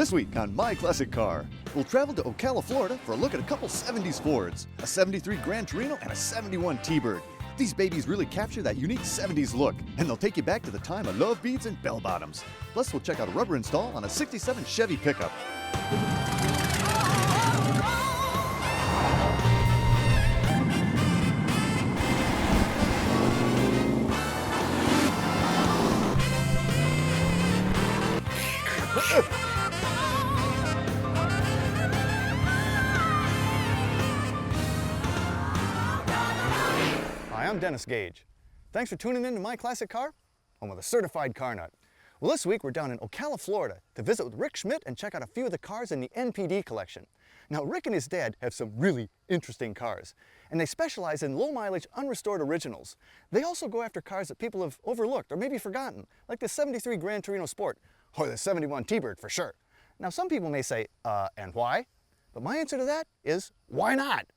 This week on My Classic Car, we'll travel to Ocala, Florida for a look at a couple 70s Fords, a 73 Gran Torino and a 71 T-Bird. These babies really capture that unique 70s look, and they'll take you back to the time of love beads and bell bottoms. Plus, we'll check out a rubber install on a 67 Chevy pickup. Hi, I'm Dennis Gage. Thanks for tuning in to My Classic Car, home of the certified car nut. Well, this week we're down in Ocala, Florida to visit with Rick Schmidt and check out a few of the cars in the NPD collection. Now, Rick and his dad have some really interesting cars, and they specialize in low-mileage, unrestored originals. They also go after cars that people have overlooked or maybe forgotten, like the 73 Gran Torino Sport, or the 71 T-Bird for sure. Now, some people may say, and why? But my answer to that is, why not?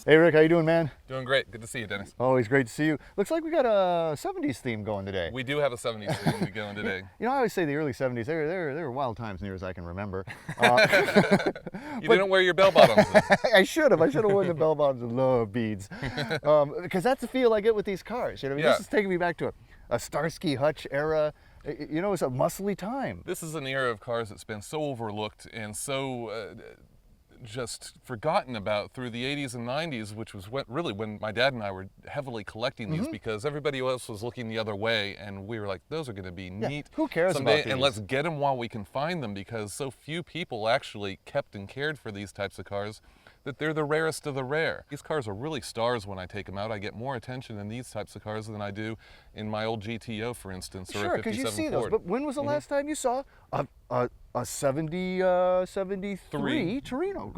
Hey Rick, how you doing, man? Doing great. Good to see you, Dennis. Always great to see you. Looks like we got a 70s theme going today. We do have a 70s theme going today. You know, I always say the early 70s, they were wild times near as I can remember. You didn't wear your bell bottoms. I should have worn the bell bottoms and love beads. Because that's the feel I get with these cars. You know, Yeah. This is taking me back to a Starsky Hutch era. You know, it's a muscly time. This is an era of cars that's been so overlooked and so just forgotten about through the 80s and 90s, which was really when my dad and I were heavily collecting these because everybody else was looking the other way, and we were like, those are going to be neat Who cares someday, about these? and let's get them while we can find them, because so few people actually kept and cared for these types of cars that they're the rarest of the rare. These cars are really stars when I take them out. I get more attention in these types of cars than I do in my old GTO, for instance, or Sure, a because 57 you see Ford. those. But when was the last time you saw a 73 Torino,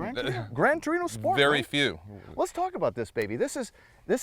Gran Torino Sport? Very right? few. Let's talk about this baby. This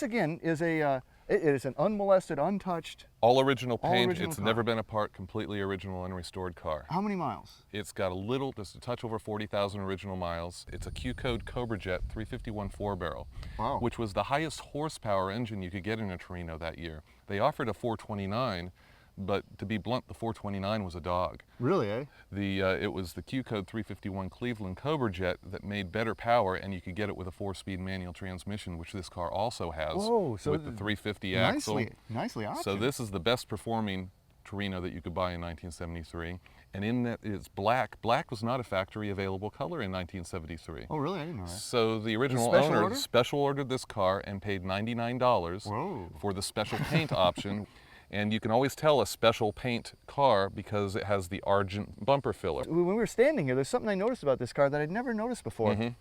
again is a it is an unmolested, untouched. All original paint. original It's car. never been a part, completely original and restored car. How many miles? It's got just a touch over 40,000 original miles. It's a Q-Code Cobra Jet 351 4-barrel, Wow. which was the highest horsepower engine you could get in a Torino that year. They offered a 429, but to be blunt, the 429 was a dog. Really, eh? It was the Q-Code 351 Cleveland Cobra Jet that made better power, and you could get it with a 4-speed manual transmission, which this car also has, Whoa, so with the 350 axle. Nicely optioned. So this is the best performing Torino that you could buy in 1973. And in that it's black. Black was not a factory available color in 1973. Oh, really? I didn't know that. So the original special owner order? special ordered this car and paid $99 Whoa. for the special paint option. And you can always tell a special paint car because it has the argent bumper filler. When we were standing here, there's something I noticed about this car that I'd never noticed before. It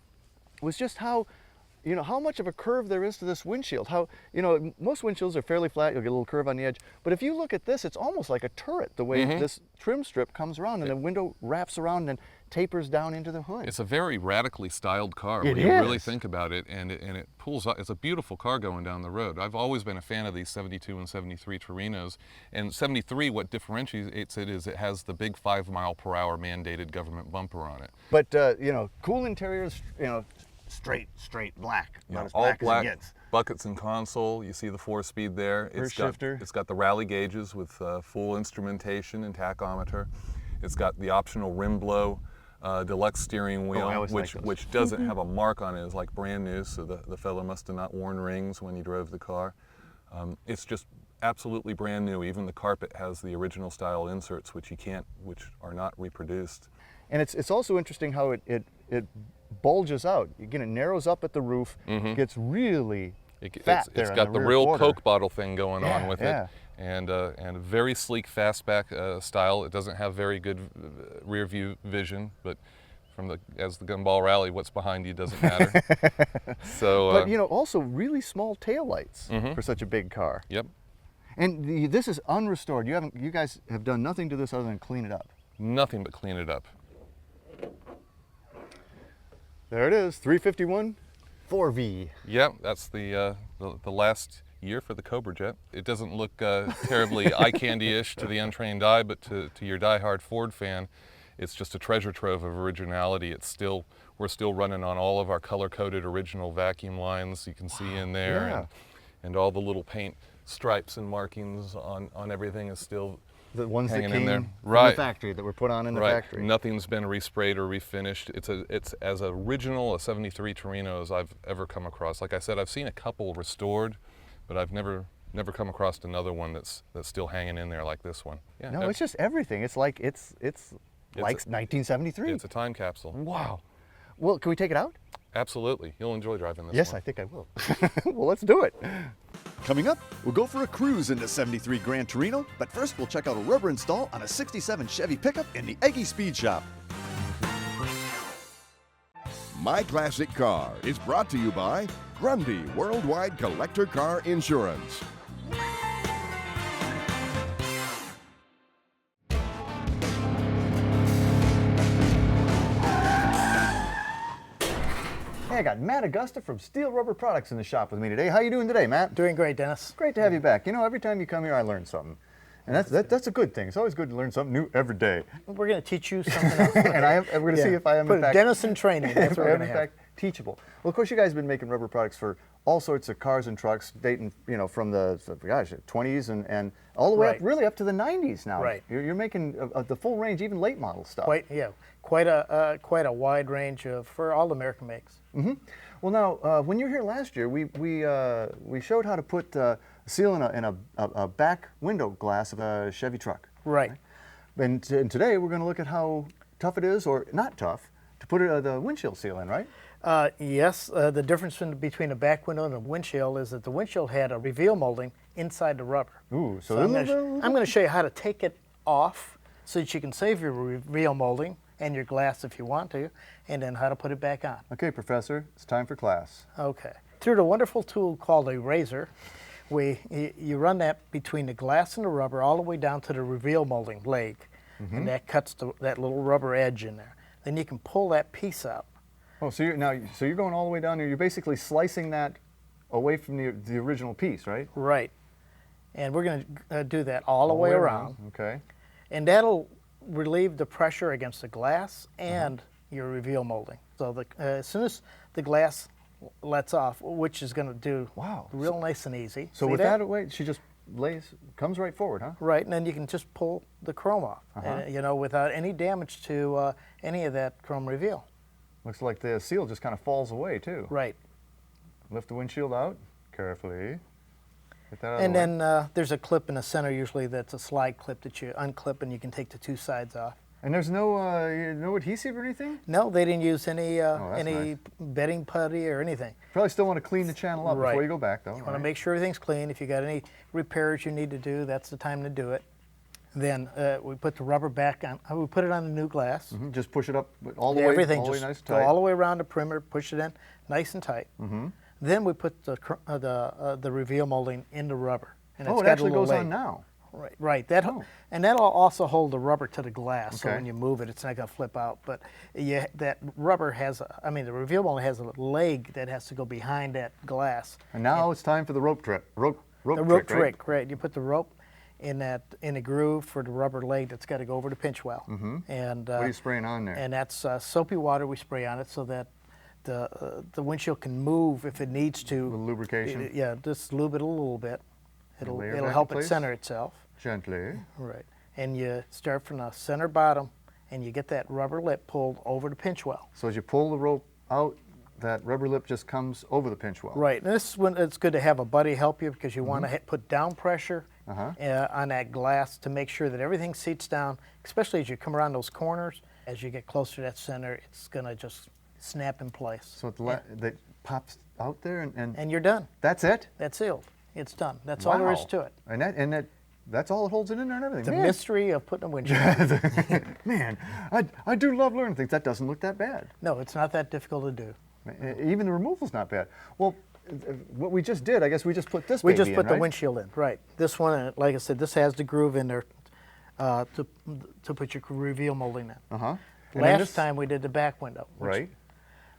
was just how much of a curve there is to this windshield. How, most windshields are fairly flat, you'll get a little curve on the edge. But if you look at this, it's almost like a turret, the way this trim strip comes around and the window wraps around and tapers down into the hood. It's a very radically styled car when It you really is. think about it, and it pulls up. It's a beautiful car going down the road. I've always been a fan of these 72 and 73 Torinos. And 73, what differentiates it is it has the big 5-mile-per-hour mandated government bumper on it. But, cool interiors, straight black. You know, About as all black as it black gets. buckets and console. You see the 4-speed there. Rear shifter. It's got the rally gauges with full instrumentation and tachometer. It's got the optional rim blow deluxe steering wheel, I always like those. which doesn't have a mark on it. It's like brand new, so the fellow must have not worn rings when he drove the car. It's just absolutely brand new. Even the carpet has the original style inserts, which are not reproduced. And it's also interesting how it bulges out. Again, it narrows up at the roof, gets really fat there. It's in got the rear real quarter. Coke bottle thing going on with yeah. it, and a very sleek fastback style. It doesn't have very good rear view vision, but as the Gumball Rally, what's behind you doesn't matter. So, but also really small taillights for such a big car. Yep. And this is unrestored. You guys have done nothing to this other than clean it up. Nothing but clean it up. There it is, 351 4V. Yeah, that's the last year for the Cobra Jet. It doesn't look terribly eye candy-ish to the untrained eye, but to your die-hard Ford fan, it's just a treasure trove of originality. We're still running on all of our color-coded original vacuum lines you can see in there, yeah. and all the little paint stripes and markings on everything is still The ones that hanging came in there. from Right. the factory, that were put on in the Right. factory. Nothing's been resprayed or refinished. It's as original a 73 Torino as I've ever come across. Like I said, I've seen a couple restored, but I've never come across another one that's still hanging in there like this one. Yeah, No, it's just everything. It's like it's like 1973. It's a time capsule. Wow. Well, can we take it out? Absolutely. You'll enjoy driving this Yes, one. I think I will. Well, let's do it. Coming up, we'll go for a cruise in the 73 Gran Torino, but first we'll check out a rubber install on a 67 Chevy pickup in the Eggy Speed Shop. My Classic Car is brought to you by Grundy Worldwide Collector Car Insurance. Hey, I got Matt Agosta from Steele Rubber Products in the shop with me today. How you doing today, Matt? Doing great, Dennis. Great to have you back. You know, every time you come here, I learn something. And that's a good thing. It's always good to learn something new every day. We're going to teach you something else. And we're going to see if I am in fact Dennis in training. That's if what I we're am going in to have. fact teachable. Well, of course, you guys have been making rubber products for all sorts of cars and trucks, dating from the 20s and all the way up, Right. really up to the 90s now. Right. You're making the full range, even late model stuff. Quite a wide range for all American makes. Mm-hmm. Well, now when you were here last year, we showed how to put seal in a back window glass of a Chevy truck. Right. And today we're going to look at how tough it is, or not tough, to put the windshield seal in, right? Yes, the difference between a back window and a windshield is that the windshield had a reveal molding inside the rubber. Ooh, so I'm going to show you how to take it off so that you can save your reveal molding and your glass if you want to, and then how to put it back on. Okay, Professor, it's time for class. Okay. Through the wonderful tool called a razor, you run that between the glass and the rubber all the way down to the reveal molding leg, and that cuts that little rubber edge in there. Then you can pull that piece out. Oh, so you're going all the way down here. You're basically slicing that away from the original piece, right? Right. And we're going to do that all the way around. Okay. And that'll relieve the pressure against the glass and your reveal molding. So as soon as the glass lets off, which is going to do real nice and easy. So See with that away, she just comes right forward, huh? Right, and then you can just pull the chrome off, without any damage to any of that chrome reveal. Looks like the seal just kind of falls away too. Right. Lift the windshield out carefully. Get that out And of the way. then there's a clip in the center usually that's a slide clip that you unclip and you can take the two sides off. And there's no adhesive or anything? No, they didn't use any that's nice. bedding putty or anything. Probably still want to clean the channel up before you go back, though. You want to make sure everything's clean. If you got any repairs you need to do, that's the time to do it. Then we put the rubber back on. We put it on the new glass. Just push it up all the way, Everything all the way just nice and go tight. all the way around the perimeter. Push it in nice and tight. Then we put the reveal molding in the rubber. And Oh, it's it got a actually little goes leg. on now. Right. And that'll also hold the rubber to the glass. So Okay. when you move it, it's not going to flip out. But that rubber the reveal molding has a leg that has to go behind that glass. And now it's time for the rope trick. The rope Right? trick, right? You put the rope in a groove for the rubber leg that's got to go over the pinch well. And What are you spraying on there? and that's soapy water we spray on it so that the windshield can move if it needs to. A little lubrication? Yeah, just lube it a little bit. It'll Lay it back in help it place? center itself. Gently. Right. And you start from the center bottom, and you get that rubber lip pulled over the pinch well. So as you pull the rope out, that rubber lip just comes over the pinch well. Right. And this is when it's good to have a buddy help you because you want to put down pressure Uh-huh. on that glass to make sure that everything seats down, especially as you come around those corners. As you get closer to that center, it's going to just snap in place. So that pops out there and And you're done. that's it? That's sealed. It's done. That's all there is Wow. to it. And that's all it holds it in there and everything. The Man. mystery of putting a windshield. Man, I do love learning things. That doesn't look that bad. No, it's not that difficult to do. Even the removal's not bad. Well, what we just did, I guess we just put this We baby just in, put the right? windshield in, right. This one, like I said, this has the groove in there to put your reveal molding in. Uh-huh. And then Last this- time we did the back window. Right.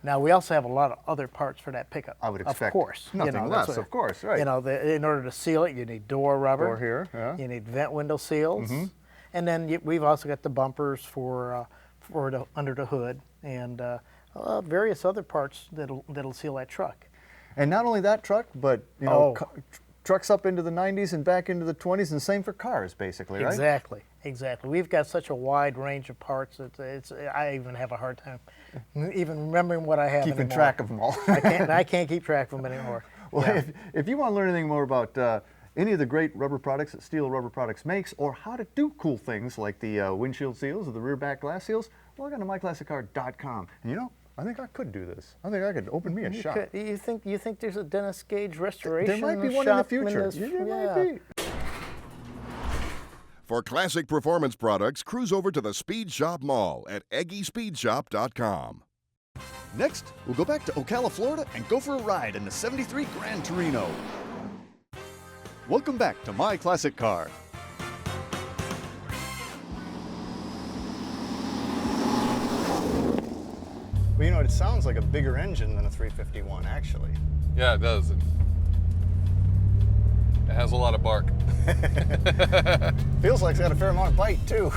Now, we also have a lot of other parts for that pickup. I would expect Of course. nothing that's less, of course, right. In order to seal it, you need door rubber. Door here, yeah. You need vent window seals. And then we've also got the bumpers for under the hood and various other parts that'll seal that truck. And not only that truck, but trucks up into the 90s and back into the 20s, and same for cars, basically, right? Exactly. We've got such a wide range of parts that I even have a hard time even remembering what I have Keeping anymore. track of them all. I can't keep track of them anymore. Well, Yeah. if you want to learn anything more about any of the great rubber products that Steele Rubber Products makes, or how to do cool things like the windshield seals or the rear back glass seals, log on to myclassiccar.com. And you know, I think I could do this. I think I could open me a shop. You think there's a Dennis Gage restoration There might be one in the shop future. this- There yeah. might be. For classic performance products, cruise over to the Speed Shop Mall at EggySpeedShop.com. Next, we'll go back to Ocala, Florida and go for a ride in the 73 Gran Torino. Welcome back to My Classic Car. Well, you know, it sounds like a bigger engine than a 351, actually. Yeah, it does. It has a lot of bark. Feels like it's got a fair amount of bite, too.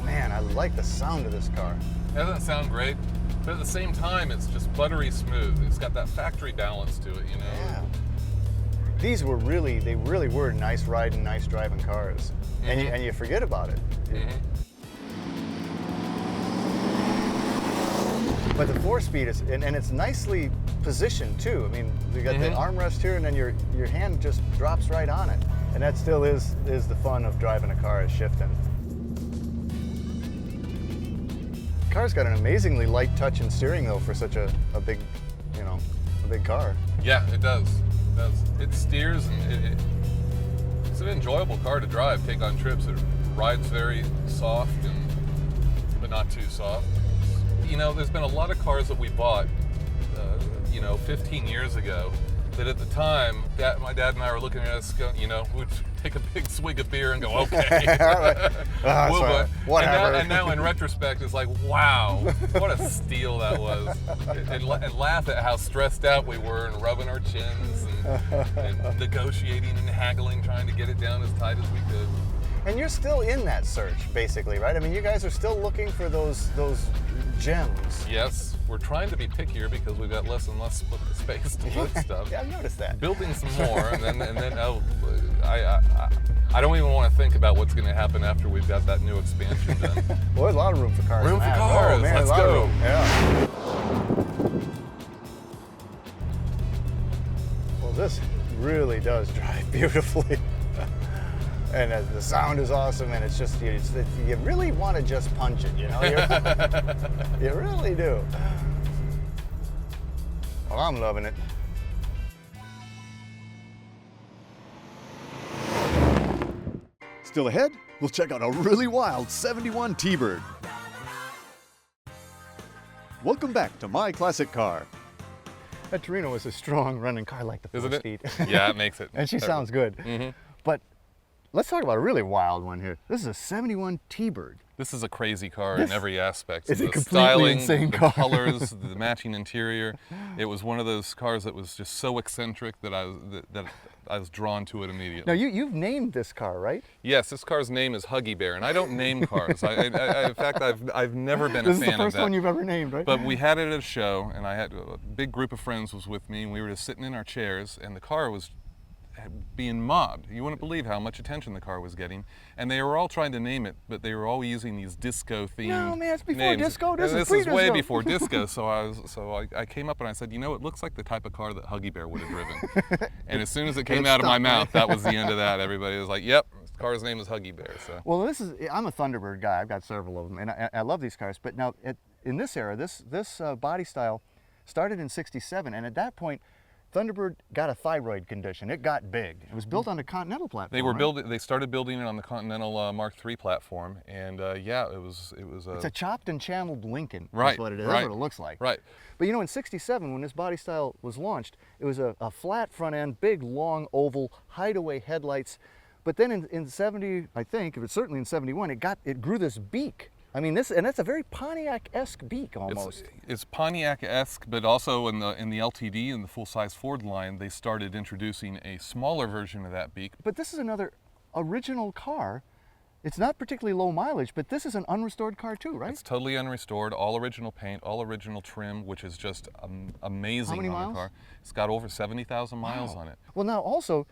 Man, I like the sound of this car. It doesn't sound great, but at the same time, it's just buttery smooth. It's got that factory balance to it, you know? Yeah. These were they really were nice riding, nice driving cars. And you forget about it. But the 4-speed is, and it's nicely positioned too. I mean, you got the armrest here, and then your hand just drops right on it. And that still is the fun of driving a car, is shifting. Car's got an amazingly light touch and steering though for such a big, a big car. Yeah, it does. It does. It steers, and it's an enjoyable car to drive, take on trips. It rides very soft, but not too soft. You know, there's been a lot of cars that we bought, 15 years ago, that at the time, my dad and I were looking at us, we'd take a big swig of beer and go, okay. Whatever. And now in retrospect, it's like, wow, what a steal that was. And laugh at how stressed out we were and rubbing our chins and negotiating and haggling, trying to get it down as tight as we could. And you're still in that search, basically, right? I mean, you guys are still looking for those gems. Yes, we're trying to be pickier because we've got less and less space to put stuff. Yeah, I've noticed that. Building some more, and then I don't even want to think about what's going to happen after we've got that new expansion done. Well, there's a lot of room for cars. Room in for that. cars. Oh, man, Let's a lot of go. room. Yeah. Well, this really does drive beautifully. And the sound is awesome, and it's just, you really want to just punch it, you know? You really do. Well, I'm loving it. Still ahead, we'll check out a really wild 71 T-Bird. Welcome back to My Classic Car. That Torino is a strong running car like the Isn't it? 4-speed. Yeah, it makes it. And she sounds good. But let's talk about a really wild one here. This is a 71 T-Bird. This is a crazy car in every aspect. It's a The completely styling, insane the car. colors, the matching interior. It was one of those cars that was just so eccentric that I was drawn to it immediately. Now, you've named this car, right? Yes, this car's name is Huggy Bear, and I don't name cars. In fact, I've never been a This is fan the of first that. one you've ever named, right? But we had it at a show, and I had a big group of friends was with me, and we were just sitting in our chairs, and the car was being mobbed. You wouldn't believe how much attention the car was getting, and they were all trying to name it, but they were all using these disco themed No, man, it's before names. disco. This And is this is way pre-disco. before disco. So I came up and I said, it looks like the type of car that Huggy Bear would have driven. And as soon as it came out of my mouth, that was the end of that. Everybody was like, "Yep, the car's name is Huggy Bear." So. Well, I'm a Thunderbird guy. I've got several of them, and I love these cars. But now, in this era, this body style started in '67, and at that point, Thunderbird got a thyroid condition. It got big. It was built on the Continental platform. They were right? building. They started building it on the Continental Mark III platform, and yeah, it was. It's a chopped and channeled Lincoln. Right, That's what it is. right, That's what it looks like. Right. But in '67, when this body style was launched, it was a flat front end, big, long, oval, hideaway headlights, But then in 70, I think, it was certainly in 71, it grew this beak. I mean, and that's a very Pontiac-esque beak almost. It's Pontiac-esque, but also in the LTD, in the full-size Ford line, they started introducing a smaller version of that beak. But this is another original car. It's not particularly low mileage, but this is an unrestored car too, right? It's totally unrestored, all original paint, all original trim, which is just amazing. How many on miles? the car. It's got over 70,000 miles on it. Well, now also,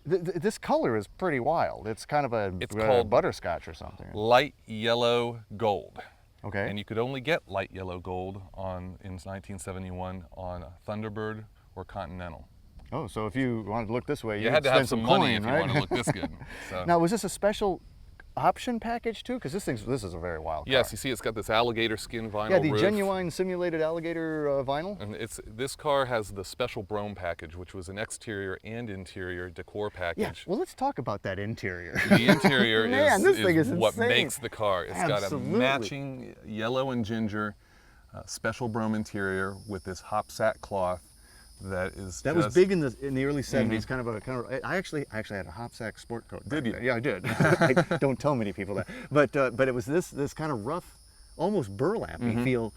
this color is pretty wild. It's kind of It's a called butterscotch or something. Light yellow gold. Okay. And you could only get light yellow gold in 1971 on Thunderbird or Continental. Oh, so if you wanted to look this way, You had to have spend some money coin, if you right? want to look this good. So. Now, was this a special option package too? Because this is a very wild car. Yes, you see it's got this alligator skin vinyl Yeah, the roof. genuine simulated alligator vinyl. And this car has the special Brome package, which was an exterior and interior decor package. Yeah, well, let's talk about that interior. The interior Man, this thing is what insane. makes the car. It's got a Absolutely. matching yellow and ginger special Brome interior with this hop sack cloth that is That just, was big in the early 70s. Kind of. I actually had a hop sack sport coat. Did you? Yeah, I did. I don't tell many people that. But it was this kind of rough, almost burlappy feel.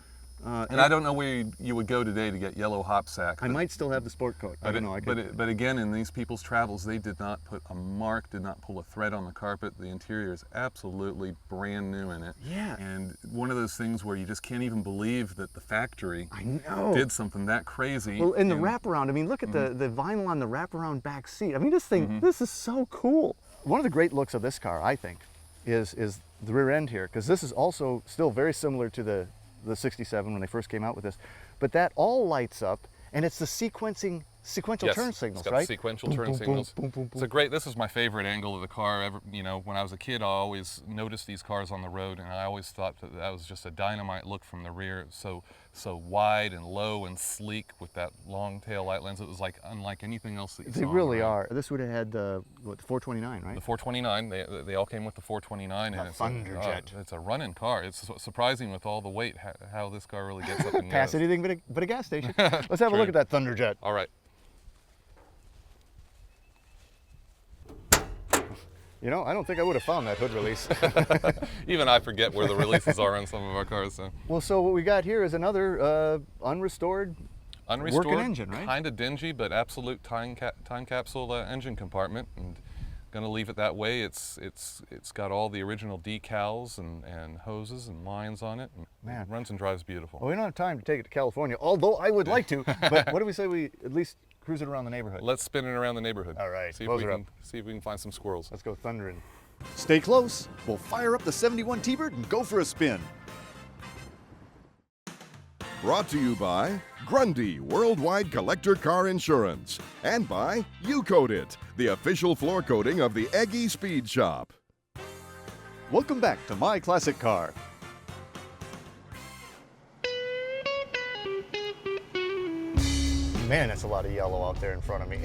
And I don't know where you would go today to get yellow hop sack. I might still have the sport coat. I don't know. But again, in these people's travels, they did not put a mark, did not pull a thread on the carpet. The interior is absolutely brand new in it. Yeah. And one of those things where you just can't even believe that the factory I know. did something that crazy. Well, and the wraparound, I mean, look at the vinyl on the wraparound back seat. I mean, this thing, this is so cool. One of the great looks of this car, I think, is the rear end here, because this is also still very similar to the 67 when they first came out with this. But that all lights up, and it's the sequential Yes, turn signals, it's got right? sequential Boom, turn boom, signals. boom, boom, boom, It's a great. This is my favorite angle of the car ever. You know, when I was a kid, I always noticed these cars on the road, and I always thought that was just a dynamite look from the rear. So wide and low and sleek with that long tail light lens. It was like unlike anything else that you saw. They on the really road. are. This would have had the 429, right? The 429. They all came with the 429, and A it's Thunderjet. it's a running car. It's surprising with all the weight how this car really gets up and Pass goes. anything but a gas station. Let's have a look True. at that Thunderjet. All right. You know, I don't think I would have found that hood release. Even I forget where the releases are on some of our cars. So. Well, so what we got here is another unrestored working engine, right? Kind of dingy, but absolute time capsule engine compartment, and gonna leave it that way. It's got all the original decals and hoses and lines on it. And Man. it runs and drives beautiful. Well, we don't have time to take it to California, although I would like to. But what do we say we at least cruise it around the neighborhood? Let's spin it around the neighborhood. All right, See if close we her can see if we can find some squirrels. Let's go thundering. Stay close. We'll fire up the 71 T-Bird and go for a spin. Brought to you by Grundy Worldwide Collector Car Insurance and by U-Coat It, the official floor coating of the Eggy Speed Shop. Welcome back to My Classic Car. Man, that's a lot of yellow out there in front of me.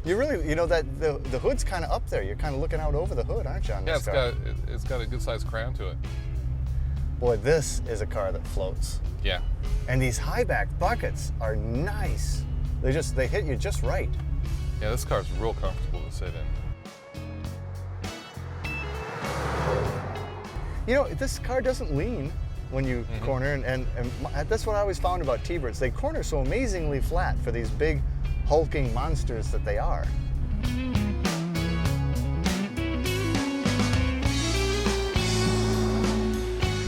You really, you know, that the hood's kind of up there. You're kind of looking out over the hood, aren't you, on Yeah, this car? it's got a good sized crown to it. Boy, this is a car that floats. Yeah. And these high back buckets are nice. They hit you just right. Yeah, this car's real comfortable to sit in. You know, this car doesn't lean when you corner, and that's what I always found about T-Birds. They corner so amazingly flat for these big, hulking monsters that they are.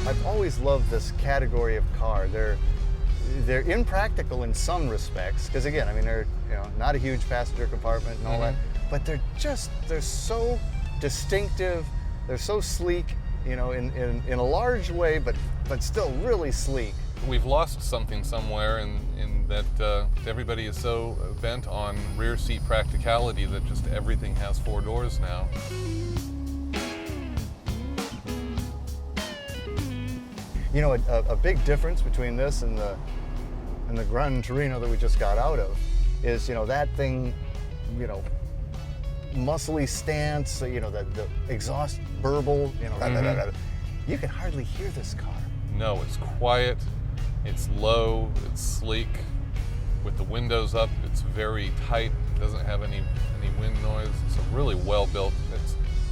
I've always loved this category of car. They're impractical in some respects, because again, I mean, they're not a huge passenger compartment and all that, but they're so distinctive. They're so sleek, in a large way, but still really sleek. We've lost something somewhere in that everybody is so bent on rear seat practicality that just everything has 4 doors now. You know, a big difference between this and the Gran Torino that we just got out of is, that thing, muscly stance, the exhaust burble, you can hardly hear this car. No, it's quiet, it's low, it's sleek. With the windows up, it's very tight Doesn't have any wind noise. It's a really well built.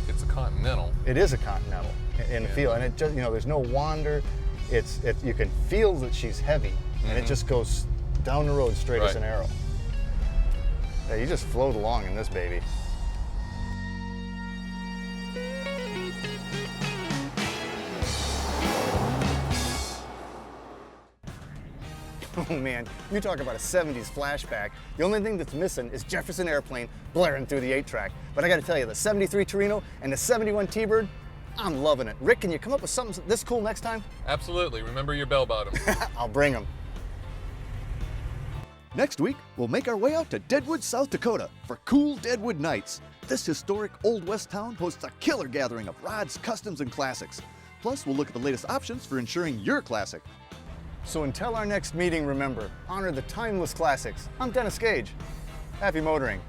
It's a Continental. It is a Continental in the feel, and it just, you know, there's no wander. You can feel that she's heavy, and it just goes down the road straight as Right. an arrow. Yeah, you just float along in this baby. Oh man, you talk about a 70s flashback. The only thing that's missing is Jefferson Airplane blaring through the 8-track. But I gotta tell you, the 73 Torino and the 71 T-Bird, I'm loving it. Rick, can you come up with something this cool next time? Absolutely. Remember your bell bottom. I'll bring them. Next week, we'll make our way out to Deadwood, South Dakota for Cool Deadwood Nights. This historic Old West town hosts a killer gathering of rods, customs, and classics. Plus, we'll look at the latest options for insuring your classic. So until our next meeting, remember, honor the timeless classics. I'm Dennis Gage. Happy motoring.